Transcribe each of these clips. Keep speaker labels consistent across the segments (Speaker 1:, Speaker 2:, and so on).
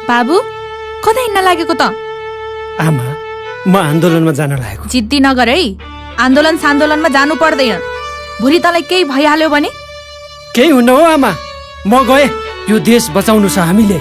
Speaker 1: बाबु कता हिँड्न लागेको त?
Speaker 2: आमा म आन्दोलनमा जान लागेको।
Speaker 1: जिद्दी नगर है, आन्दोलन सान्दोलनमा जानु पर्दैन। भोलि तँलाई केही भइहाल्यो भने?
Speaker 2: केही हुन्न हो आमा, म गए। यो देश बचाउनु छ हामीले।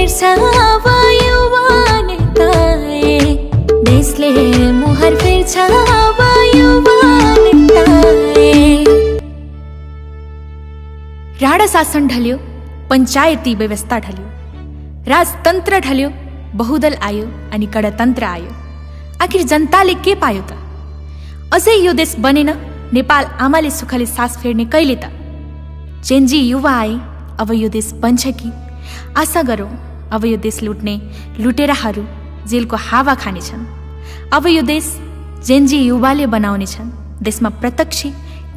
Speaker 3: फेर्छ अब युवा नेताए, देशले मुहार फेर्छ अब युवा नेताए।
Speaker 1: राणा शासन ढल्यो, पञ्चायती व्यवस्था ढल्यो, राजतन्त्र ढल्यो, बहुदल आयो अनि गणतन्त्र आयो। आखिर जनताले के पायो त? अझै यो देश बनेन। नेपाल आमाले सुखले सास फेर्ने कहिले त? जेनजी युवा आए, अब यो देश बन्छ कि? आशा गरौँ अब यो देश लुट्ने लुटेराहरू जेलको हावा खानेछन्। अब यो देश जेनजी युवाले बनाउनेछन्। देशमा प्रत्यक्ष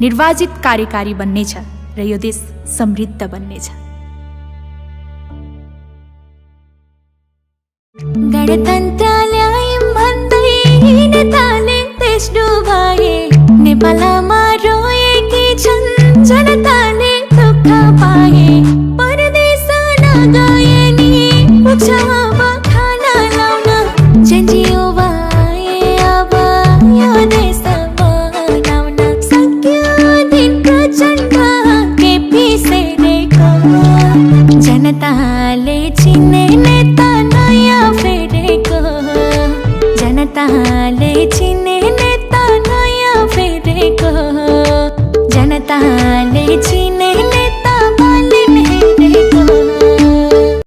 Speaker 1: निर्वाचित कार्यकारी बन्नेछ र यो देश समृद्ध बन्नेछ।
Speaker 3: गणतन्त्र ल्यायौँ भन्दै नेताले देश डुबाए, नेपालमा रोएकी छन् जनताले दुःख पाए। परदेश नगए नि पुग्छ अब खाना लाउन, जेनजी युवा आए अब यो देश बनाउन। सक्यो दिनको चण्ड केपी शेरेको, जनताले चिन्ने नेता नयाँ फेरेको, जनताले चिन्ने नेता नयाँ फेरेको, जनताले